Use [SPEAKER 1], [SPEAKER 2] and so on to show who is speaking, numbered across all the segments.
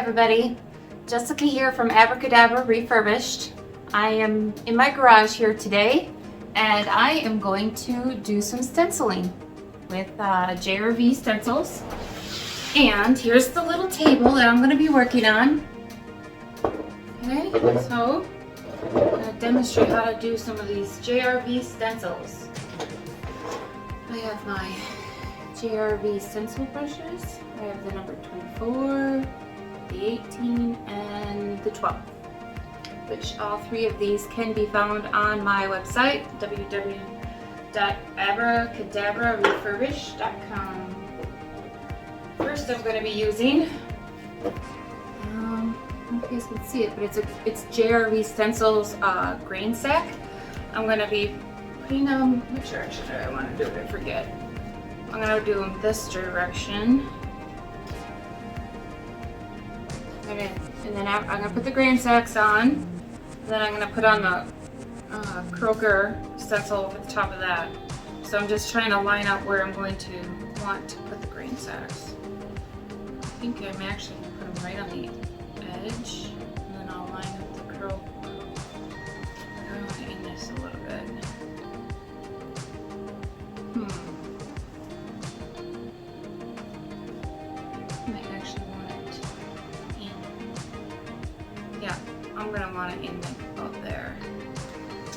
[SPEAKER 1] everybody, Jessica here from Abracadabra Refurbished. I am in my garage here today and I am going to do some stenciling with JRV Stencils. And here's the little table that I'm going to be working on. Okay, so I'm going to demonstrate how to do some of these JRV stencils. I have my JRV Stencil Brushes. I have the number 24, the 18, and the 12, which all three of these can be found on my website, www.abracadabrarefurbished.com. First I'm going to be using, I don't know if you guys can see it, but it's JRV Stencils grain sack. I'm going to be putting them, which direction do I want to do it? I forget. I'm going to do them this direction. And then I'm going to put the grain sacks on. Then I'm going to put on the Kroger stencil over the top of that. So I'm just trying to line up where I'm going to want to put the grain sacks. I think I'm actually going to put them right on the edge. And then I'll line up the Kroger. I'm going to aim this a little bit. I'm going to want to aim it about there.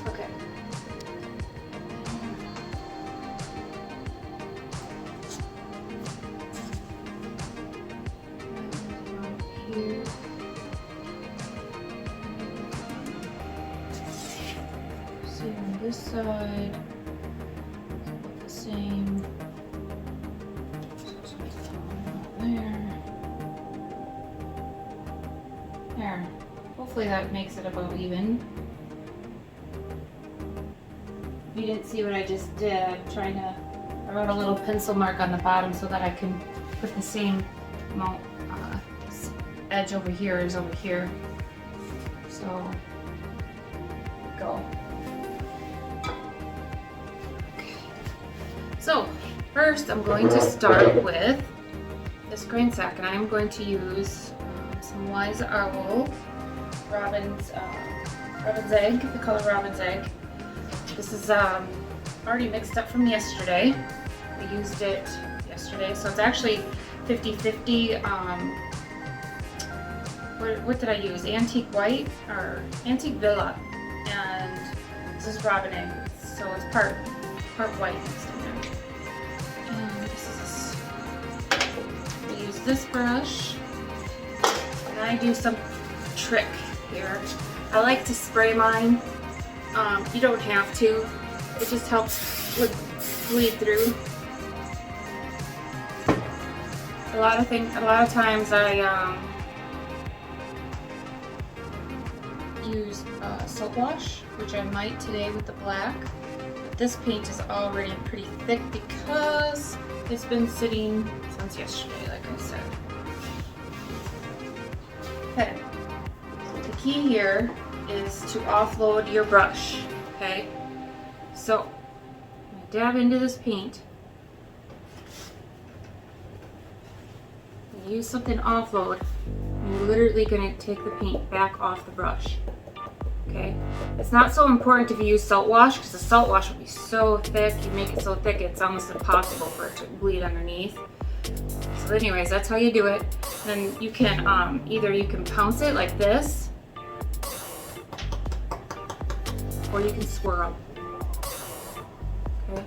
[SPEAKER 1] Okay. Here. See on this side, the same. There. Hopefully that makes it about even. If you didn't see what I just did, I wrote a little pencil mark on the bottom so that I can put the same amount edge over here as over here. So, go. Okay. So, first I'm going to start with this grain sack, and I'm going to use some Wise Owl Robin's egg, the color Robin's egg. This is already mixed up from yesterday. We used it yesterday, so it's actually 50-50. What did I use? Antique white or antique villa, and this is Robin egg, so it's part white mixed in there. And we use this brush, and I do some trick here. I like to spray mine. You don't have to. It just helps bleed through. A lot of times I use soap wash, which I might today with the black. But this paint is already pretty thick because it's been sitting since yesterday, like I said. Okay. The key here is to offload your brush, okay? So, I'm going to dab into this paint. When you use something to offload, you're literally going to take the paint back off the brush, okay? It's not so important if you use salt wash, because the salt wash will be so thick, you make it so thick it's almost impossible for it to bleed underneath. So anyways, that's how you do it. Then you can either you can pounce it like this, or you can swirl. Okay.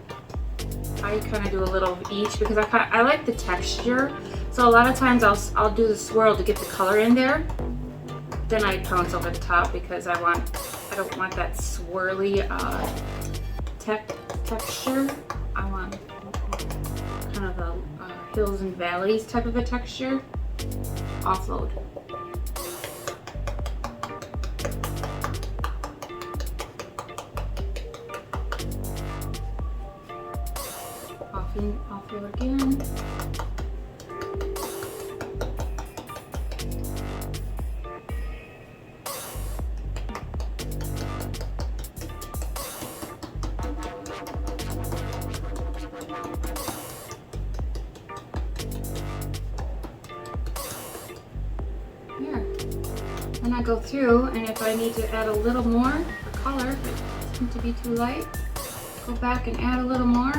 [SPEAKER 1] I kind of do a little of each because I like the texture. So a lot of times I'll do the swirl to get the color in there. Then I pounce over the top because I don't want that swirly texture. I want kind of a hills and valleys type of a texture. Offload. Offload again. Then I go through, and if I need to add a little more for color, if it seems to be too light, go back and add a little more.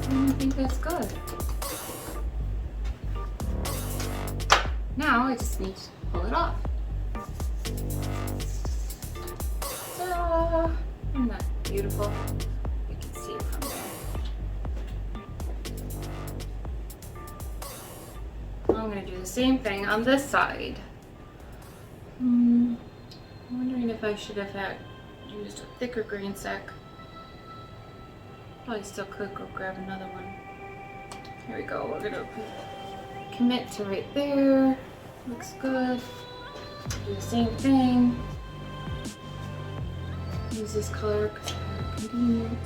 [SPEAKER 1] And I think that's good. Now I just need to pull it off. Ta-da! Isn't that beautiful? You can see it from there. I'm going to do the same thing on this side. I'm wondering if I should have used a thicker green sack. Probably still could go grab another one. Here we go. We're going to commit to right there. Looks good. Do the same thing. Use this color because it's convenient.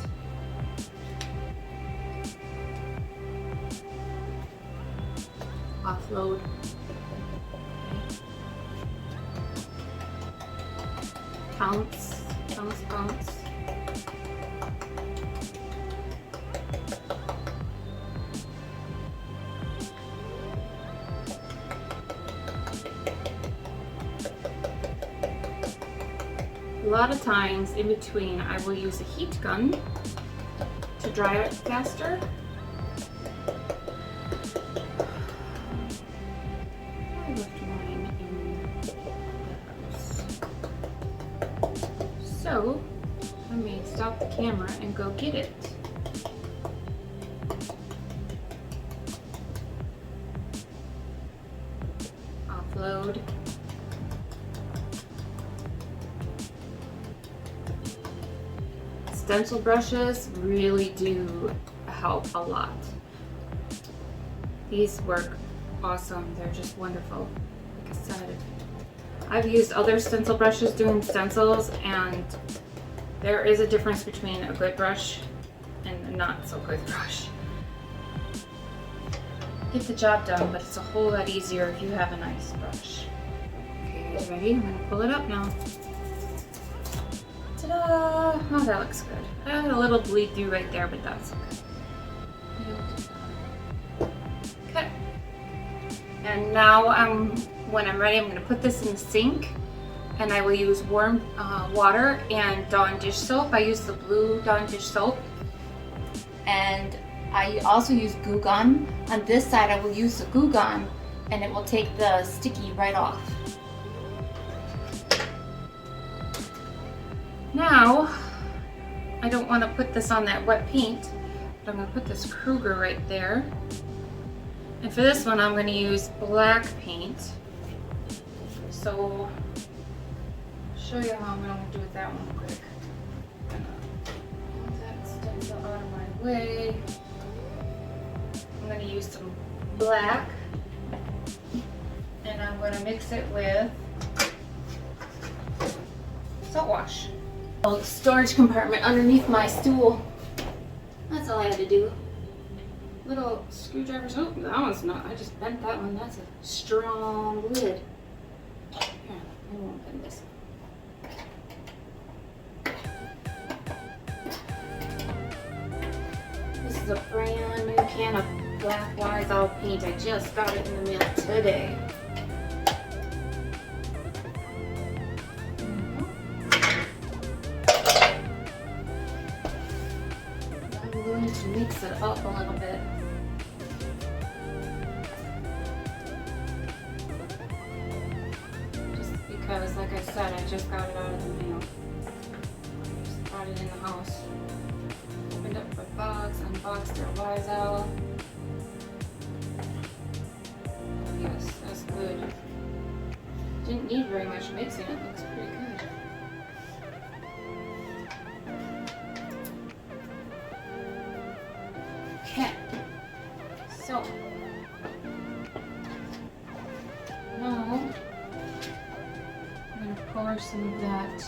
[SPEAKER 1] Offload. Okay. Bounce, bounce, bounce. A lot of times in between, I will use a heat gun to dry it faster. I left mine in the house. So, let me stop the camera and go get it. Offload. Stencil brushes really do help a lot. These work awesome. They're just wonderful. Like I said, I've used other stencil brushes doing stencils, and there is a difference between a good brush and a not so good brush. Get the job done, but it's a whole lot easier if you have a nice brush. Okay, you guys ready? I'm gonna pull it up now. Ta-da! Oh, that looks good. I had a little bleed through right there, but that's okay. Okay. And now when I'm ready, I'm going to put this in the sink, and I will use warm water and Dawn dish soap. I use the blue Dawn dish soap, and I also use Goo Gun. On this side, I will use the Goo Gun, and it will take the sticky right off. Now, I don't want to put this on that wet paint, but I'm going to put this Kroger right there. And for this one, I'm going to use black paint. So, I'll show you how I'm going to do it that one quick. I'm going to move that stencil out of my way. I'm going to use some black, and I'm going to mix it with salt wash. Storage compartment underneath my stool. That's all I had to do. Little screwdrivers. Oh, that one's not. I just bent that one. That's a strong lid. Here, I won't bend this. This is a brand new can of black Wise Owl paint. I just got it in the mail today. To mix it up a little bit. Just because, like I said, I just got it out of the mail. Just got it in the house. Opened up the box, unboxed their Wise Owl. Yes, that's good. Didn't need very much mixing, it looks pretty good. Okay, so now I'm going to pour some of that.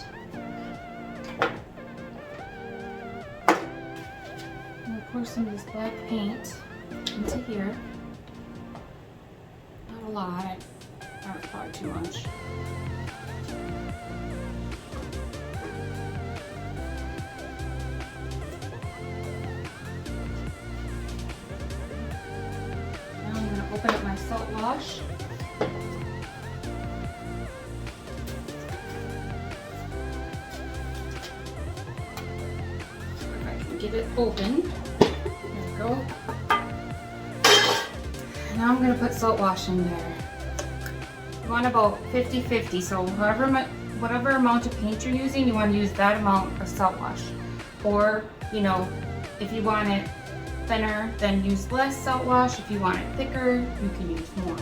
[SPEAKER 1] I'm going to pour some of this black paint into here. Not a lot, not probably too much. Open up my salt wash. If I can get it open. There we go. Now I'm going to put salt wash in there. You want about 50-50, so whatever amount of paint you're using, you want to use that amount of salt wash. Or, you know, if you want it thinner, then use less salt wash. If you want it thicker, you can use more.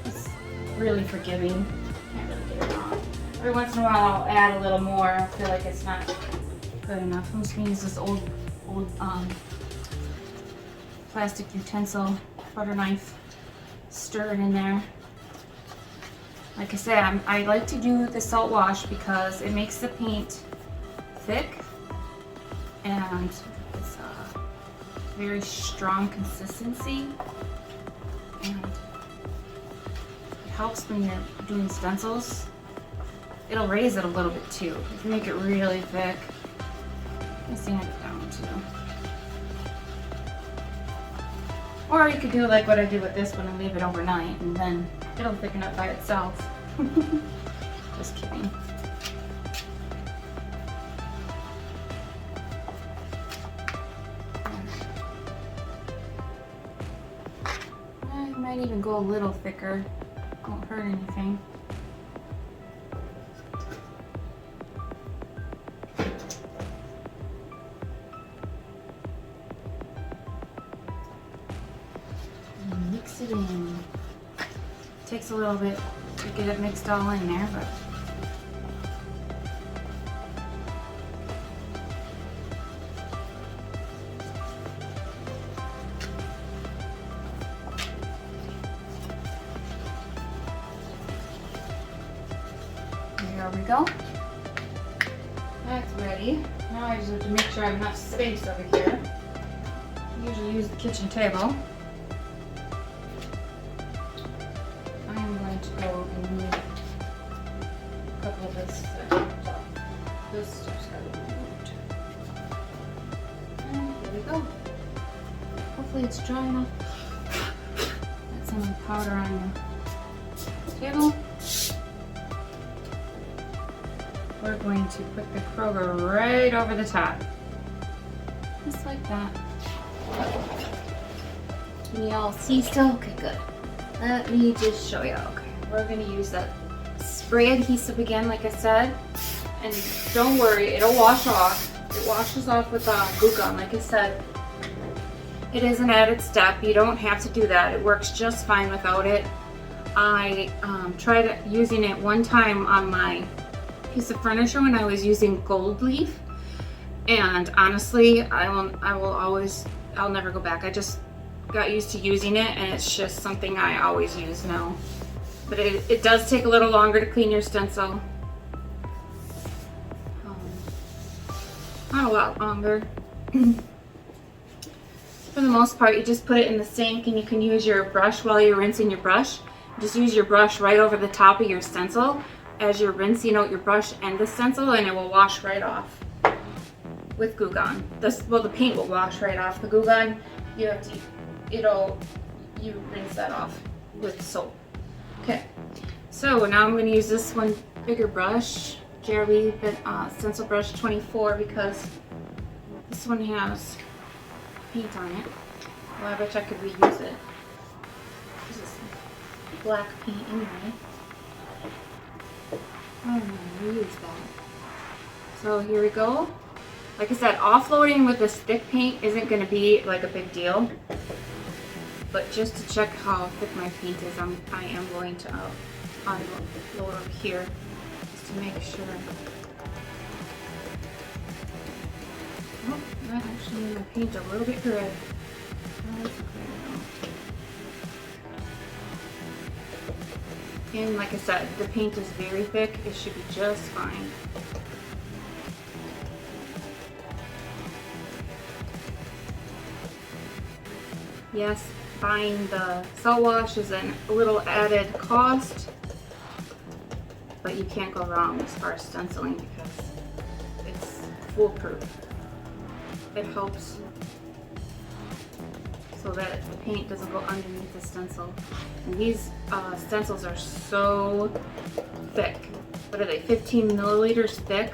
[SPEAKER 1] It's really forgiving. Can't really get it wrong. Every once in a while I'll add a little more. I feel like it's not good enough. I'm just going to use this old plastic utensil, butter knife, stir it in there. Like I said, I like to do the salt wash because it makes the paint thick and it's a very strong consistency, and it helps when you're doing stencils. It'll raise it a little bit too. If you make it really thick, you sand it down too. Or you could do like what I do with this one and leave it overnight, and then it'll thicken up by itself. Just kidding. I might even go a little thicker. Won't hurt anything. Mix it in. Takes a little bit to get it mixed all in there, but there we go. That's ready. Now I just have to make sure I have enough space over here. I usually use the kitchen table. Go and move a couple of this stuff's got to be moved. And there we go. Hopefully it's dry enough. Got some of the powder on the table. We're going to put the Kroger right over the top. Just like that. Can you all see still? Okay, good. Let me just show you. Okay. We're going to use that spray adhesive again, like I said, and don't worry, it'll wash off. It washes off with glue gun, like I said. It is an added step. You don't have to do that. It works just fine without it. I tried using it one time on my piece of furniture when I was using gold leaf, and honestly, I'll never go back. I just got used to using it, and it's just something I always use now. But it does take a little longer to clean your stencil. Not a lot longer. For the most part, you just put it in the sink, and you can use your brush while you're rinsing your brush. Just use your brush right over the top of your stencil as you're rinsing out your brush and the stencil, and it will wash right off with Goo Gone. The paint will wash right off. The Goo Gone, you rinse that off with soap. Okay, so now I'm going to use this one bigger brush, JRV Stencil Brush 24, because this one has paint on it. Well, I bet I could reuse it. This is black paint anyway. I'm going to reuse that. So here we go. Like I said, offloading with this thick paint isn't going to be like a big deal. But just to check how thick my paint is, I am going to unload up here just to make sure. Oh, that actually made my paint a little bit red. And like I said, the paint is very thick. It should be just fine. Yes, buying the salt wash is a little added cost, but you can't go wrong as far as stenciling because it's foolproof. It helps. so that the paint doesn't go underneath the stencil. And these stencils are so thick. What are they, 15 milliliters thick?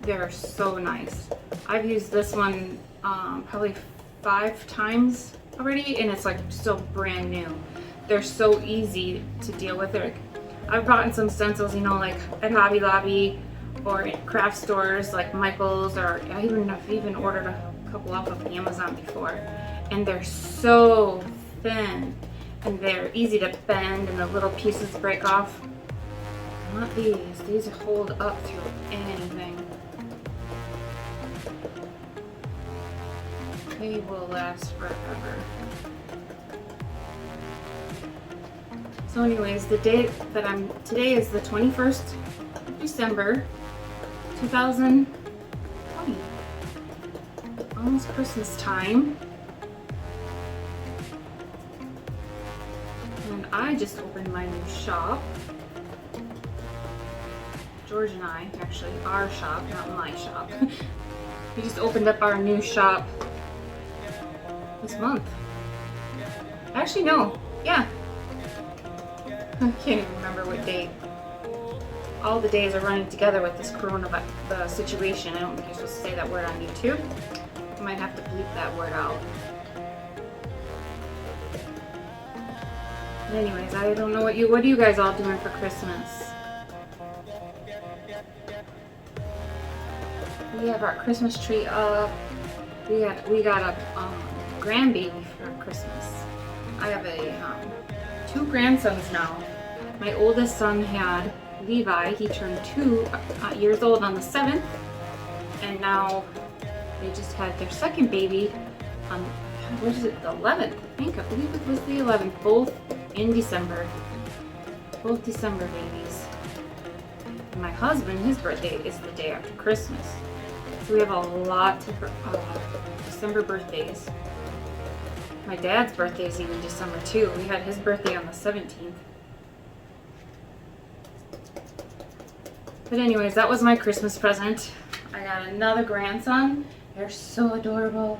[SPEAKER 1] They're so nice. I've used this one probably 5 times already, and it's like still brand new. They're so easy to deal with. I've bought in some stencils, you know, like at Hobby Lobby or in craft stores like Michael's, or I've even ordered a couple off of Amazon before, and they're so thin and they're easy to bend and the little pieces break off. Not these. These hold up through anything. They will last forever. So anyways, the date that today is the 21st of December 2020. Almost Christmas time. And I just opened my new shop. George and I, actually, our shop, not my shop. We just opened up our new shop this month. Actually, no. Yeah. I can't even remember what date. All the days are running together with this coronavirus situation. I don't think you're supposed to say that word on YouTube. I might have to bleep that word out. But anyways, I don't know what are you guys all doing for Christmas? We have our Christmas tree up. We got a grandbaby for Christmas. I have 2 grandsons now. My oldest son had Levi. He turned 2 years old on the 7th, and now they just had their second baby on, what is it, the 11th? I believe it was the 11th. Both in December. Both December babies. And my husband, his birthday is the day after Christmas. So we have a lot of December birthdays. My dad's birthday is even December too. We had his birthday on the 17th. But anyways, that was my Christmas present. I got another grandson. They're so adorable.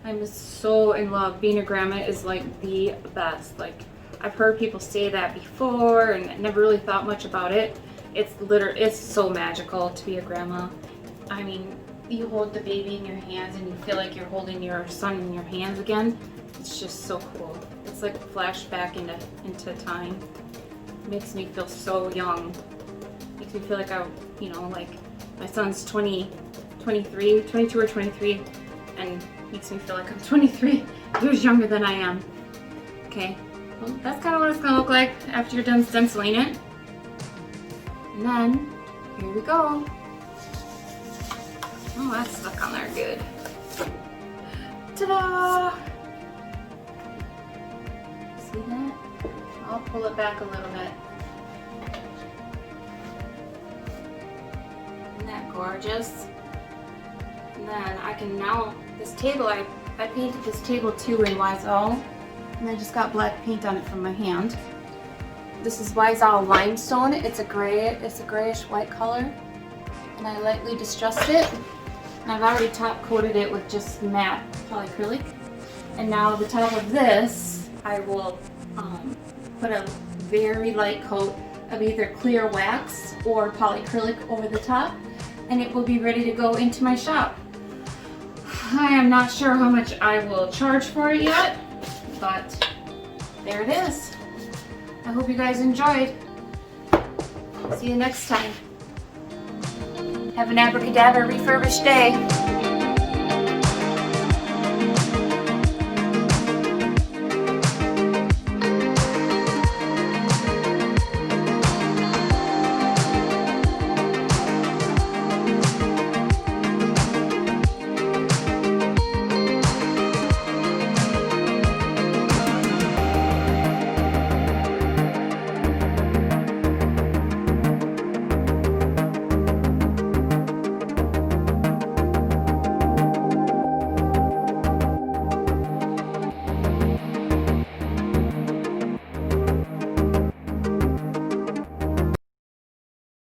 [SPEAKER 1] I'm so in love. Being a grandma is like the best. Like, I've heard people say that before and never really thought much about it. It's so magical to be a grandma. I mean, you hold the baby in your hands and you feel like you're holding your son in your hands again. It's just so cool. It's like a flashback into time. It makes me feel so young. Makes me feel like like my son's 22 or 23, and makes me feel like I'm 23 years younger than I am. Okay, well, that's kind of what it's gonna look like after you're done stenciling it. And then, here we go. Oh, that's stuck on there good. Ta-da! See that? I'll pull it back a little bit. Isn't that gorgeous? And then I can this table, I painted this table too in Wise Owl, and I just got black paint on it from my hand. This is Wise Owl Limestone. It's a grayish white color, and I lightly distressed it. And I've already top coated it with just matte polyacrylic. And now the top of this, I will put a very light coat of either clear wax or polyacrylic over the top, and it will be ready to go into my shop. I am not sure how much I will charge for it yet, but there it is. I hope you guys enjoyed. See you next time. Have an Abracadabra Refurbished day.